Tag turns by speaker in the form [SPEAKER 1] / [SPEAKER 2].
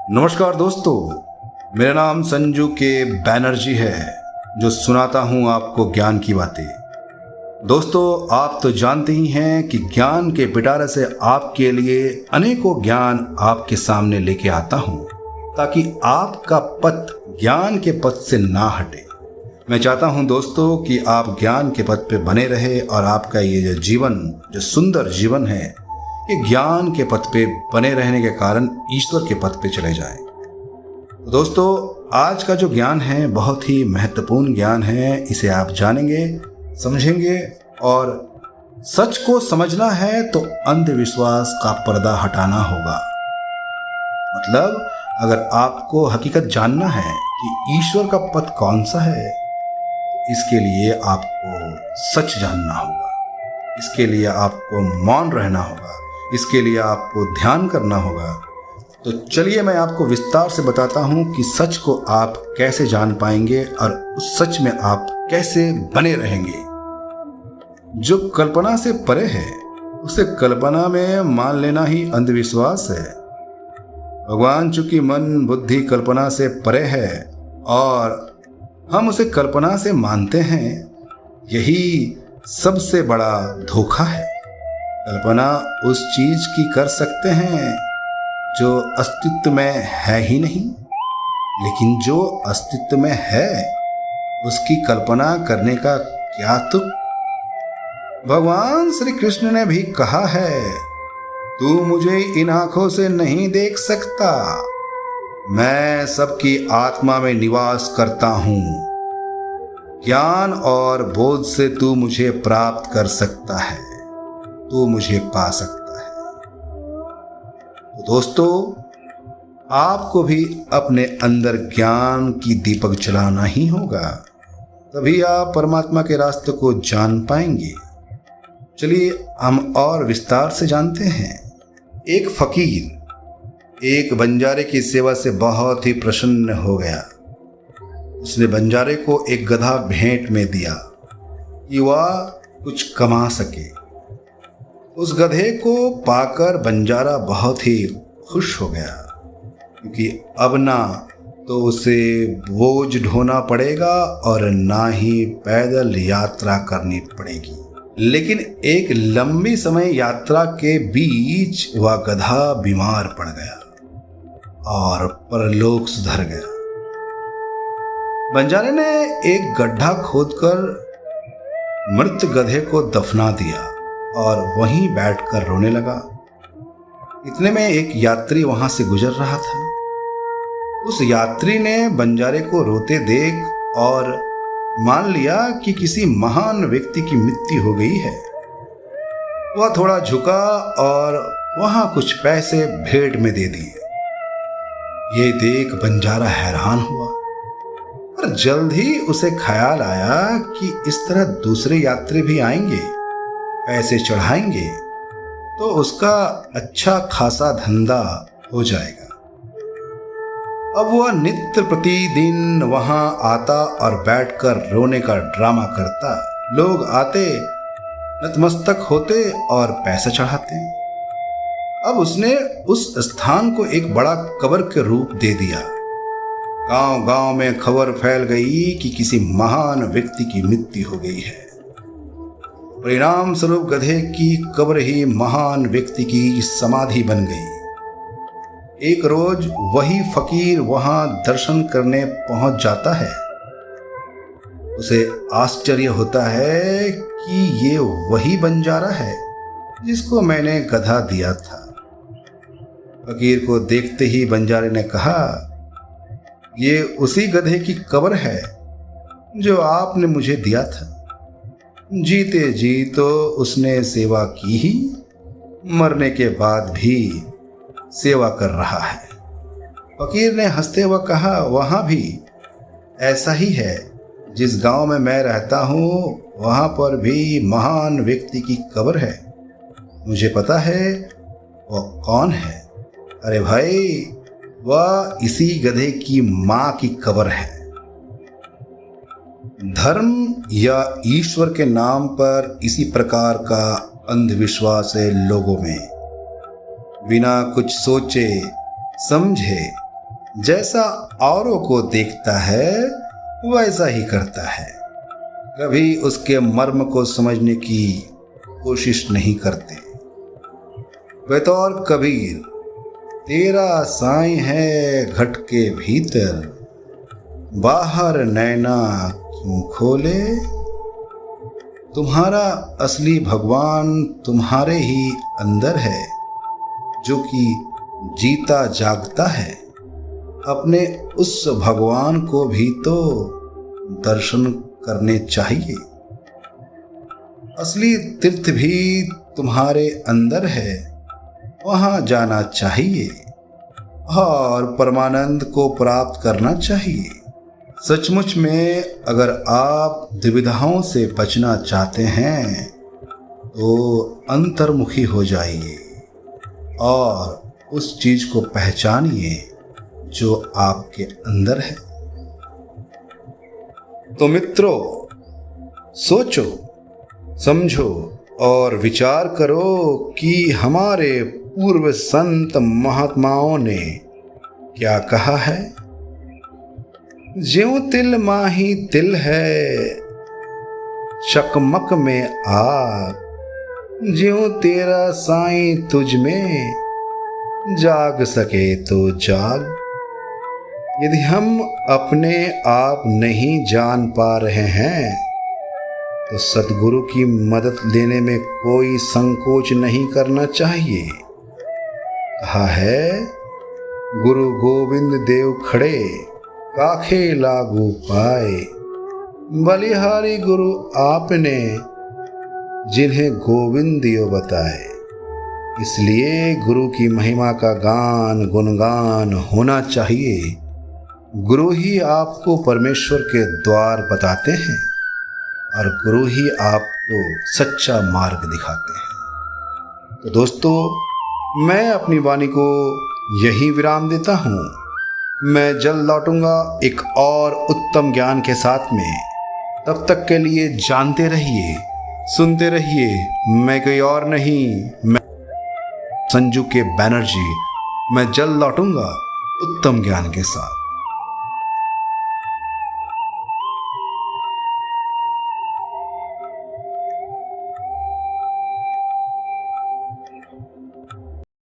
[SPEAKER 1] नमस्कार दोस्तों, मेरा नाम संजू के बैनर्जी है, जो सुनाता हूँ आपको ज्ञान की बातें। दोस्तों, आप तो जानते ही हैं कि ज्ञान के पिटारे से आपके लिए अनेकों ज्ञान आपके सामने लेके आता हूँ, ताकि आपका पथ ज्ञान के पथ से ना हटे। मैं चाहता हूँ दोस्तों कि आप ज्ञान के पथ पे बने रहे और आपका ये जो जीवन, जो सुंदर जीवन है, ये ज्ञान के पथ पे बने रहने के कारण ईश्वर के पथ पे चले जाएं। तो दोस्तों, आज का जो ज्ञान है बहुत ही महत्वपूर्ण ज्ञान है। इसे आप जानेंगे, समझेंगे, और सच को समझना है तो अंधविश्वास का पर्दा हटाना होगा। मतलब, अगर आपको हकीकत जानना है कि ईश्वर का पथ कौन सा है, तो इसके लिए आपको सच जानना होगा। इसके लिए आपको मौन रहना होगा। इसके लिए आपको ध्यान करना होगा। तो चलिए मैं आपको विस्तार से बताता हूँ कि सच को आप कैसे जान पाएंगे और उस सच में आप कैसे बने रहेंगे। जो कल्पना से परे है, उसे कल्पना में मान लेना ही अंधविश्वास है। भगवान चूंकि मन बुद्धि कल्पना से परे है और हम उसे कल्पना से मानते हैं, यही सबसे बड़ा धोखा है। कल्पना उस चीज की कर सकते हैं जो अस्तित्व में है ही नहीं, लेकिन जो अस्तित्व में है उसकी कल्पना करने का क्या तुक। भगवान श्री कृष्ण ने भी कहा है, तू मुझे इन आंखों से नहीं देख सकता, मैं सबकी आत्मा में निवास करता हूं। ज्ञान और बोध से तू मुझे प्राप्त कर सकता है, तू मुझे पा सकता है। तो दोस्तों, आपको भी अपने अंदर ज्ञान की दीपक जलाना ही होगा, तभी आप परमात्मा के रास्ते को जान पाएंगे। चलिए हम और विस्तार से जानते हैं। एक फकीर एक बंजारे की सेवा से बहुत ही प्रसन्न हो गया। उसने बंजारे को एक गधा भेंट में दिया कि वह कुछ कमा सके। उस गधे को पाकर बंजारा बहुत ही खुश हो गया, क्योंकि अब ना तो उसे बोझ ढोना पड़ेगा और ना ही पैदल यात्रा करनी पड़ेगी। लेकिन एक लंबी समय यात्रा के बीच वह गधा बीमार पड़ गया और परलोक सुधर गया। बंजारे ने एक गड्ढा खोदकर मृत गधे को दफना दिया और वहीं बैठकर रोने लगा। इतने में एक यात्री वहां से गुजर रहा था। उस यात्री ने बंजारे को रोते देख और मान लिया कि किसी महान व्यक्ति की मृत्यु हो गई है। वह थोड़ा झुका और वहां कुछ पैसे भेंट में दे दिए। ये देख बंजारा हैरान हुआ, पर जल्द ही उसे ख्याल आया कि इस तरह दूसरे यात्री भी आएंगे, पैसे चढ़ाएंगे, तो उसका अच्छा खासा धंधा हो जाएगा। अब वह नित्य प्रतिदिन वहां आता और बैठकर रोने का ड्रामा करता। लोग आते, नतमस्तक होते और पैसे चढ़ाते। अब उसने उस स्थान को एक बड़ा कब्र के रूप दे दिया। गांव गांव में खबर फैल गई कि किसी महान व्यक्ति की मृत्यु हो गई है। परिणाम स्वरूप गधे की कब्र ही महान व्यक्ति की समाधि बन गई। एक रोज वही फकीर वहां दर्शन करने पहुंच जाता है। उसे आश्चर्य होता है कि ये वही बंजारा है जिसको मैंने गधा दिया था। फकीर को देखते ही बंजारे ने कहा, ये उसी गधे की कब्र है जो आपने मुझे दिया था। जीते जी तो उसने सेवा की ही, मरने के बाद भी सेवा कर रहा है। फकीर ने हंसते हुए कहा, वहां भी ऐसा ही है। जिस गांव में मैं रहता हूं वहां पर भी महान व्यक्ति की कब्र है। मुझे पता है वो कौन है। अरे भाई, वह इसी गधे की मां की कब्र है। धर्म या ईश्वर के नाम पर इसी प्रकार का अंधविश्वास है लोगों में। बिना कुछ सोचे समझे जैसा औरों को देखता है वैसा ही करता है, कभी उसके मर्म को समझने की कोशिश नहीं करते। बतौर कबीर, तेरा साईं है घट के भीतर, बाहर नैना क्यों खोले। तुम्हारा असली भगवान तुम्हारे ही अंदर है, जो कि जीता जागता है। अपने उस भगवान को भी तो दर्शन करने चाहिए। असली तीर्थ भी तुम्हारे अंदर है, वहां जाना चाहिए और परमानंद को प्राप्त करना चाहिए। सचमुच में अगर आप दुविधाओं से बचना चाहते हैं तो अंतर्मुखी हो जाइए और उस चीज को पहचानिए जो आपके अंदर है। तो मित्रों, सोचो, समझो और विचार करो कि हमारे पूर्व संत महात्माओं ने क्या कहा है। ज्यों तिल माही तिल है, चकमक में आग, ज्यों तेरा साईं तुझ में, जाग सके तो जाग। यदि हम अपने आप नहीं जान पा रहे हैं तो सतगुरु की मदद लेने में कोई संकोच नहीं करना चाहिए। कहा है, गुरु गोविंद देव खड़े, काखे लागू पाए। बलिहारी गुरु आपने, जिन्हें गोविंद दियो बताए। इसलिए गुरु की महिमा का गान गुणगान होना चाहिए। गुरु ही आपको परमेश्वर के द्वार बताते हैं और गुरु ही आपको सच्चा मार्ग दिखाते हैं। तो दोस्तों, मैं अपनी वाणी को यही विराम देता हूँ। मैं जल्द लौटूंगा एक और उत्तम ज्ञान के साथ में। तब तक के लिए जानते रहिए, सुनते रहिए। मैं कोई और नहीं, मैं संजू के बैनर्जी। मैं जल्द लौटूंगा उत्तम ज्ञान के साथ।